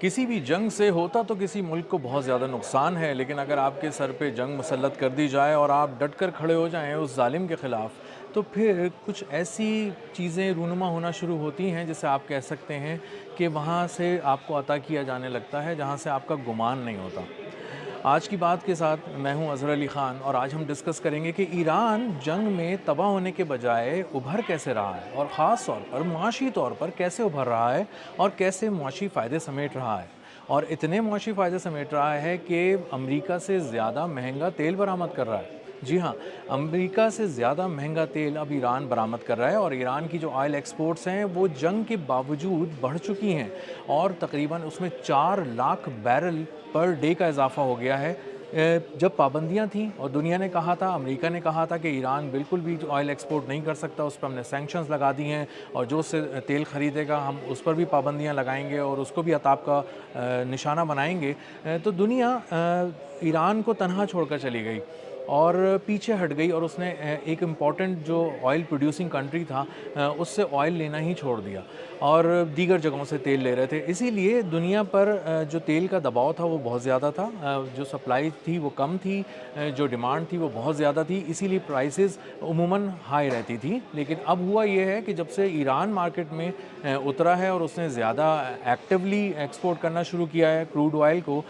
کسی بھی جنگ سے ہوتا تو کسی ملک کو بہت زیادہ نقصان ہے، لیکن اگر آپ کے سر پہ جنگ مسلط کر دی جائے اور آپ ڈٹ کر کھڑے ہو جائیں اس ظالم کے خلاف، تو پھر کچھ ایسی چیزیں رونما ہونا شروع ہوتی ہیں جسے آپ کہہ سکتے ہیں کہ وہاں سے آپ کو عطا کیا جانے لگتا ہے جہاں سے آپ کا گمان نہیں ہوتا۔ آج کی بات کے ساتھ میں ہوں اظہر علی خان، اور آج ہم ڈسکس کریں گے کہ ایران جنگ میں تباہ ہونے کے بجائے ابھر کیسے رہا ہے، اور خاص طور پر معاشی طور پر کیسے ابھر رہا ہے اور کیسے معاشی فائدے سمیٹ رہا ہے، اور اتنے معاشی فائدے سمیٹ رہا ہے کہ امریکہ سے زیادہ مہنگا تیل برآمد کر رہا ہے۔ جی ہاں، امریکہ سے زیادہ مہنگا تیل اب ایران برآمد کر رہا ہے، اور ایران کی جو آئل ایکسپورٹس ہیں وہ جنگ کے باوجود بڑھ چکی ہیں، اور تقریباً اس میں 4 لاکھ بیرل پر ڈے کا اضافہ ہو گیا ہے۔ جب پابندیاں تھیں اور دنیا نے کہا تھا، امریکہ نے کہا تھا کہ ایران بالکل بھی آئل ایکسپورٹ نہیں کر سکتا، اس پہ ہم نے سینکشنز لگا دی ہیں، اور جو اس سے تیل خریدے گا ہم اس پر بھی پابندیاں لگائیں گے اور اس کو بھی عطاب کا نشانہ بنائیں گے، تو دنیا ایران کو تنہا چھوڑ کر چلی گئی اور پیچھے ہٹ گئی، اور اس نے ایک امپورٹنٹ جو آئل پروڈیوسنگ کنٹری تھا اس سے آئل لینا ہی چھوڑ دیا، اور دیگر جگہوں سے تیل لے رہے تھے۔ اسی لیے دنیا پر جو تیل کا دباؤ تھا وہ بہت زیادہ تھا، جو سپلائی تھی وہ کم تھی، جو ڈیمانڈ تھی وہ بہت زیادہ تھی، اسی لیے پرائسز عموماً ہائی رہتی تھی۔ لیکن اب ہوا یہ ہے کہ جب سے ایران مارکیٹ میں اترا ہے اور اس نے زیادہ ایکٹیولی ایکسپورٹ کرنا شروع کیا ہے کروڈ آئل کو،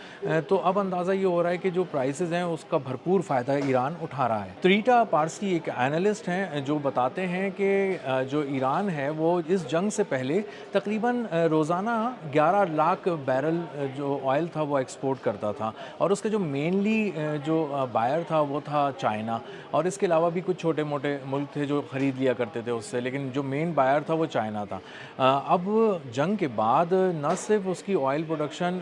تو اب اندازہ یہ ہو رہا ہے کہ جو پرائسز ہیں اس کا بھرپور فائدہ ایران اٹھا رہا ہے۔ تریٹا پارسی ایک اینالسٹ ہیں جو بتاتے ہیں کہ جو ایران ہے وہ اس جنگ سے پہلے تقریباً روزانہ 11 لاکھ بیرل جو آئل تھا وہ ایکسپورٹ کرتا تھا، اور اس کا جو مینلی جو بائر تھا وہ تھا چائنا، اور اس کے علاوہ بھی کچھ چھوٹے موٹے ملک تھے جو خرید لیا کرتے تھے اس سے، لیکن جو مین بائر تھا وہ چائنا تھا۔ اب جنگ کے بعد نہ صرف اس کی آئل پروڈکشن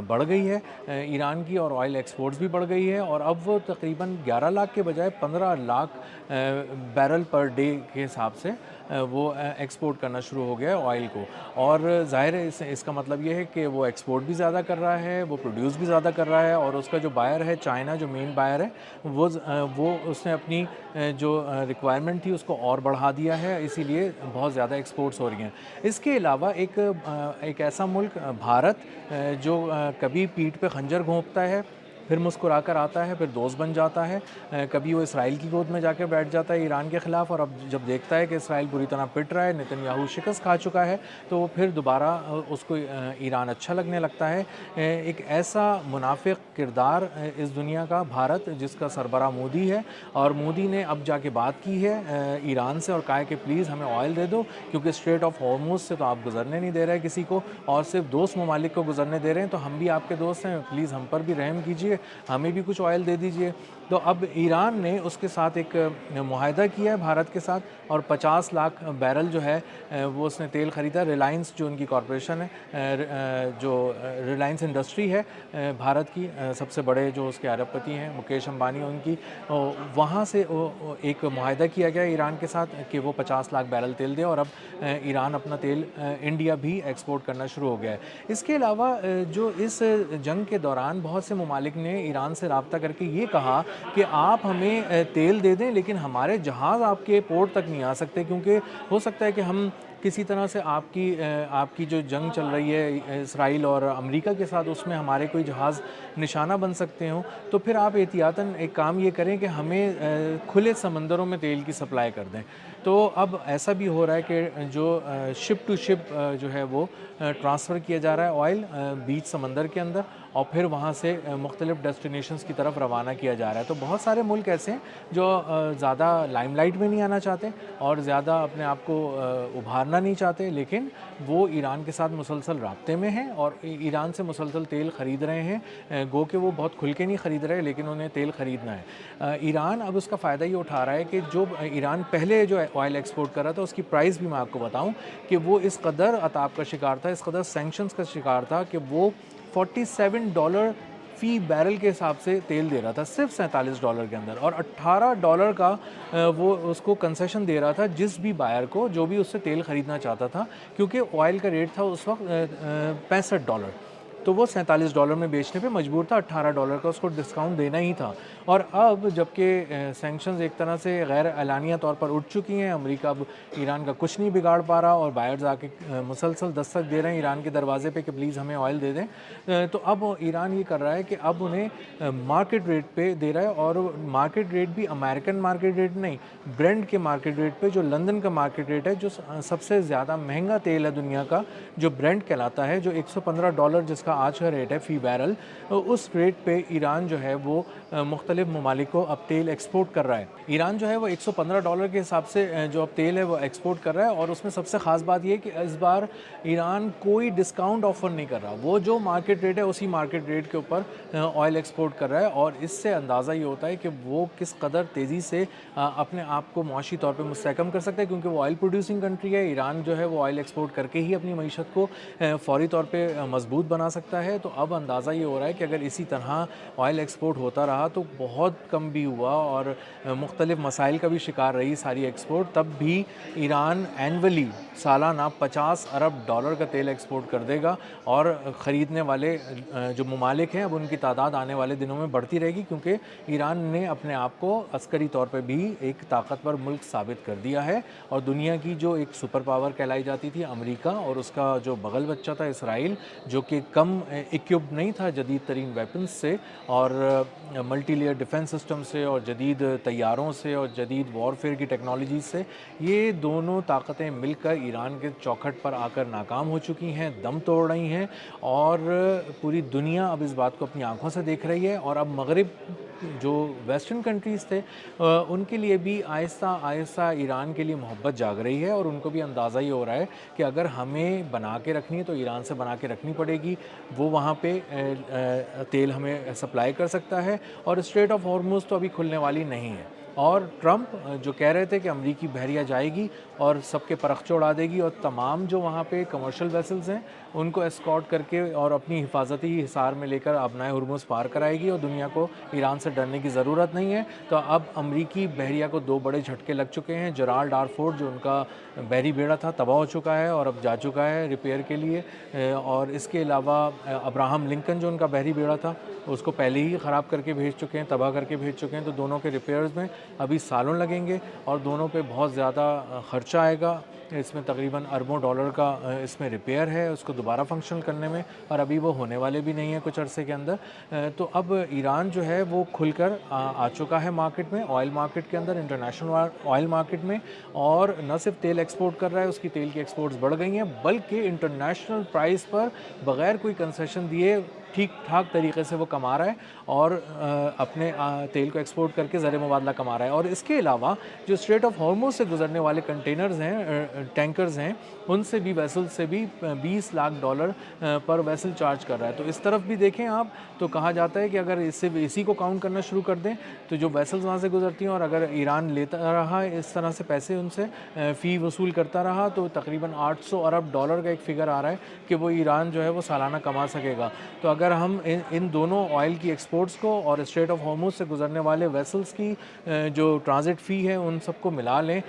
بڑھ گئی ہے ایران کی، اور آئل ایکسپورٹس بھی بڑھ گئی ہے، اور اب وہ تقریباً 11 لاکھ کے بجائے 15 لاکھ بیرل پر ڈے کے حساب سے وہ ایکسپورٹ کرنا شروع ہو گیا ہے آئل کو، اور ظاہر ہے اس کا مطلب یہ ہے کہ وہ ایکسپورٹ بھی زیادہ کر رہا ہے، وہ پروڈیوس بھی زیادہ کر رہا ہے، اور اس کا جو بائر ہے چائنا، جو مین بائر ہے، وہ اس نے اپنی جو ریکوائرمنٹ تھی اس کو اور بڑھا دیا ہے، اسی لیے بہت زیادہ ایکسپورٹس ہو رہی ہیں۔ اس کے علاوہ ایک ایسا ملک بھارت جو کبھی پیٹھ پہ خنجر گھونپتا ہے، پھر مسکرا کر آتا ہے، پھر دوست بن جاتا ہے، کبھی وہ اسرائیل کی گود میں جا کے بیٹھ جاتا ہے ایران کے خلاف، اور اب جب دیکھتا ہے کہ اسرائیل بری طرح پٹ رہا ہے، نیتن یاہو شکست کھا چکا ہے، تو وہ پھر دوبارہ اس کو ایران اچھا لگنے لگتا ہے۔ ایک ایسا منافق کردار اس دنیا کا بھارت، جس کا سربراہ مودی ہے، اور مودی نے اب جا کے بات کی ہے ایران سے اور کہا ہے کہ پلیز ہمیں آئل دے دو، کیونکہ اسٹریٹ آف ہارموز سے تو آپ گزرنے نہیں دے رہے کسی کو، اور صرف دوست ممالک کو گزرنے دے رہے ہیں، تو ہم بھی آپ کے دوست ہیں، پلیز ہم پر بھی رحم کیجئے، ہمیں بھی کچھ آئل دے دیجئے۔ تو اب ایران نے اس کے ساتھ ایک معاہدہ کیا ہے بھارت کے ساتھ، اور 50 لاکھ بیرل جو ہے وہ اس نے تیل خریدا۔ ریلائنس جو ان کی کارپوریشن ہے، جو ریلائنس انڈسٹری ہے بھارت کی، سب سے بڑے جو اس کے ارب پتی ہیں مکیش امبانی ان کی، وہاں سے ایک معاہدہ کیا گیا ایران کے ساتھ کہ وہ 50 لاکھ بیرل تیل دے، اور اب ایران اپنا تیل انڈیا بھی ایکسپورٹ کرنا شروع ہو گیا ہے۔ اس کے علاوہ جو اس جنگ کے دوران بہت سے ممالک نے ایران سے رابطہ کر کے یہ کہا کہ آپ ہمیں تیل دے دیں، لیکن ہمارے جہاز آپ کے پورٹ تک نہیں آ سکتے، کیونکہ ہو سکتا ہے کہ ہم کسی طرح سے آپ کی جو جنگ چل رہی ہے اسرائیل اور امریکہ کے ساتھ، اس میں ہمارے کوئی جہاز نشانہ بن سکتے ہوں، تو پھر آپ احتیاطاً ایک کام یہ کریں کہ ہمیں کھلے سمندروں میں تیل کی سپلائی کر دیں۔ تو اب ایسا بھی ہو رہا ہے کہ جو شپ ٹو شپ جو ہے وہ ٹرانسفر کیا جا رہا ہے آئل بیچ سمندر کے اندر، اور پھر وہاں سے مختلف ڈیسٹینیشنز کی طرف روانہ کیا جا رہا ہے۔ تو بہت سارے ملک ایسے ہیں جو زیادہ لائم لائٹ میں نہیں آنا چاہتے اور زیادہ اپنے آپ کو ابھارنا نہیں چاہتے، لیکن وہ ایران کے ساتھ مسلسل رابطے میں ہیں اور ایران سے مسلسل تیل خرید رہے ہیں، گو کہ وہ بہت کھل کے نہیں خرید رہے، لیکن انہیں تیل خریدنا ہے۔ ایران اب اس کا فائدہ یہ اٹھا رہا ہے کہ جو ایران پہلے جو آئل ایکسپورٹ کر رہا تھا، اس کی پرائس بھی میں آپ کو بتاؤں کہ وہ اس قدر عطاب کا شکار تھا، اس قدر سینکشنز کا شکار تھا کہ وہ $47 فی بیرل کے حساب سے تیل دے رہا تھا، صرف $47 کے اندر، اور $18 کا وہ اس کو کنسیشن دے رہا تھا جس بھی بائر کو جو بھی اس سے تیل خریدنا چاہتا تھا، کیونکہ آئل کا ریٹ تھا اس وقت $65۔ تو وہ $47 میں بیچنے پہ مجبور تھا، $18 کا اس کو ڈسکاؤنٹ دینا ہی تھا۔ اور اب جب کہ سینکشنز ایک طرح سے غیر اعلانیہ طور پر اٹھ چکی ہیں، امریکہ اب ایران کا کچھ نہیں بگاڑ پا رہا اور بائرز آ کے مسلسل دستک دے رہے ہیں ایران کے دروازے پہ کہ پلیز ہمیں آئل دے دیں، تو اب ایران یہ کر رہا ہے کہ اب انہیں مارکیٹ ریٹ پہ دے رہا ہے، اور مارکیٹ ریٹ بھی امریکن مارکیٹ ریٹ نہیں، برینڈ کے مارکیٹ ریٹ پہ، جو لندن کا مارکیٹ ریٹ ہے، جو سب سے زیادہ مہنگا تیل ہے دنیا کا، جو برینڈ کہلاتا ہے، جو $115 جس کا آج کا ریٹ ہے فی بیرل، اس ریٹ پہ ایران جو ہے وہ مختلف ممالک کو اب تیل ایکسپورٹ کر رہا ہے۔ ایران جو ہے وہ $115 کے حساب سے جو اب تیل ہے وہ ایکسپورٹ کر رہا ہے، اور اس میں سب سے خاص بات یہ کہ اس بار ایران کوئی ڈسکاؤنٹ آفر نہیں کر رہا، وہ جو مارکیٹ ریٹ ہے اسی مارکیٹ ریٹ کے اوپر آئل ایکسپورٹ کر رہا ہے، اور اس سے اندازہ یہ ہوتا ہے کہ وہ کس قدر تیزی سے اپنے آپ کو معاشی طور پہ مستحکم کر سکتا ہے، کیونکہ وہ آئل پروڈیوسنگ کنٹری ہے۔ ایران جو ہے وہ آئل ایکسپورٹ کر کے ہی اپنی معیشت کو فوری طور پہ مضبوط بنا سکتا ہے۔ تو اب اندازہ یہ ہو رہا ہے کہ اگر اسی طرح آئل ایکسپورٹ ہوتا رہا تو بہت کم بھی ہوا اور مختلف مسائل کا بھی شکار رہی ساری ایکسپورٹ، تب بھی ایران اینولی سالانہ $50 ارب کا تیل ایکسپورٹ کر دے گا، اور خریدنے والے جو ممالک ہیں اب ان کی تعداد آنے والے دنوں میں بڑھتی رہے گی، کیونکہ ایران نے اپنے آپ کو عسکری طور پہ بھی ایک طاقتور ملک ثابت کر دیا ہے، اور دنیا کی جو ایک سپر پاور کہلائی جاتی تھی امریکہ، اور اس کا جو بغل بچہ تھا اسرائیل، جو کہ کم اکوپڈ نہیں تھا جدید ترین ویپنز سے اور ملٹی لیئر ڈیفنس سسٹم سے اور جدید طیاروں سے اور جدید وارفیئر کی ٹیکنالوجی سے، یہ دونوں طاقتیں مل کر ایران کے چوکھٹ پر آ کر ناکام ہو چکی ہیں، دم توڑ رہی ہیں، اور پوری دنیا اب اس بات کو اپنی آنکھوں سے دیکھ رہی ہے۔ اور اب مغرب جو ویسٹرن کنٹریز تھے ان کے لیے بھی آہستہ آہستہ ایران کے لیے محبت جاگ رہی ہے، اور ان کو بھی اندازہ یہ ہو رہا ہے کہ اگر ہمیں بنا کے رکھنی ہے تو ایران سے بنا کے رکھنی پڑے گی، وہ وہاں پہ تیل ہمیں سپلائی کر سکتا ہے، اور اسٹریٹ آف ہارموز تو ابھی کھلنے والی نہیں ہے۔ اور ٹرمپ جو کہہ رہے تھے کہ امریکی بحریہ جائے گی اور سب کے پرخچے اڑا دے گی، اور تمام جو وہاں پہ کمرشل ویسلز ہیں ان کو اسکارٹ کر کے اور اپنی حفاظتی حصار میں لے کر آبنائے ہرمز پار کرائے گی، اور دنیا کو ایران سے ڈرنے کی ضرورت نہیں ہے۔ تو اب امریکی بحریہ کو دو بڑے جھٹکے لگ چکے ہیں۔ جرالڈ آر فورڈ جو ان کا بحری بیڑا تھا تباہ ہو چکا ہے اور اب جا چکا ہے ریپیئر کے لیے، اور اس کے علاوہ ابراہم لنکن جو ان کا بحری بیڑا تھا اس کو پہلے ہی خراب کر کے بھیج چکے ہیں، تباہ کر کے بھیج چکے ہیں، تو دونوں کے ریپیئرز میں ابھی سالوں لگیں گے، اور دونوں پہ بہت زیادہ خرچہ آئے گا۔ اس میں تقریباً اربوں ڈالر کا اس میں ریپیئر ہے اس کو دوبارہ فنکشنل کرنے میں، اور ابھی وہ ہونے والے بھی نہیں ہیں کچھ عرصے کے اندر۔ تو اب ایران جو ہے وہ کھل کر آ چکا ہے مارکیٹ میں، آئل مارکیٹ کے اندر، انٹرنیشنل آئل مارکیٹ میں، اور نہ صرف تیل ایکسپورٹ کر رہا ہے، اس کی تیل کی ایکسپورٹس بڑھ گئی ہیں، بلکہ انٹرنیشنل پرائز پر بغیر کوئی کنسیشن دیے ٹھیک ٹھاک طریقے سے وہ کما رہا ہے، اور اپنے تیل کو ایکسپورٹ کر کے زر مبادلہ کما رہا ہے۔ اور اس کے علاوہ جو اسٹریٹ آف ہارموز سے گزرنے والے کنٹینرز ہیں، ٹینکرز ہیں، ان سے بھی ویسل سے بھی $20 لاکھ پر ویسل چارج کر رہا ہے۔ تو اس طرف بھی دیکھیں آپ تو کہا جاتا ہے کہ اگر اسی کو کاؤنٹ کرنا شروع کر دیں تو جو ویسلز وہاں سے گزرتی ہیں، اور اگر ایران لیتا رہا اس طرح سے پیسے ان سے فی وصول کرتا رہا، تو تقریباً $800 ارب کا ایک فگر آ رہا ہے کہ وہ ایران جو ہے وہ سالانہ کما سکے گا۔ تو اگر ہم ان دونوں آئل کی ایکسپورٹس کو اور اسٹریٹ آف ہارموز سے گزرنے والے ویسلز کی جو ٹرانزٹ فی ہے ان سب کو ملا لیں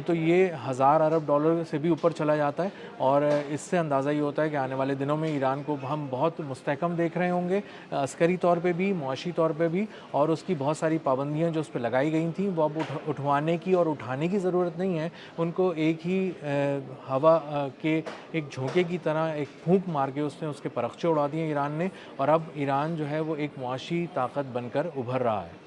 تو یہ $1000 ارب سے بھی اوپر چلا جاتا ہے، اور اس سے اندازہ یہ ہوتا ہے کہ آنے والے دنوں میں ایران کو ہم بہت مستحکم دیکھ رہے ہوں گے، عسکری طور پہ بھی، معاشی طور پہ بھی، اور اس کی بہت ساری پابندیاں جو اس پہ لگائی گئی تھیں وہ اب اٹھوانے کی اور اٹھانے کی ضرورت نہیں ہے، ان کو ایک ہی ہوا کے ایک جھونکے کی طرح ایک پھونک مار کے اس نے اس کے پرخچے اڑا دیے ایران نے، اور اب ایران جو ہے وہ ایک معاشی طاقت بن کر ابھر رہا ہے۔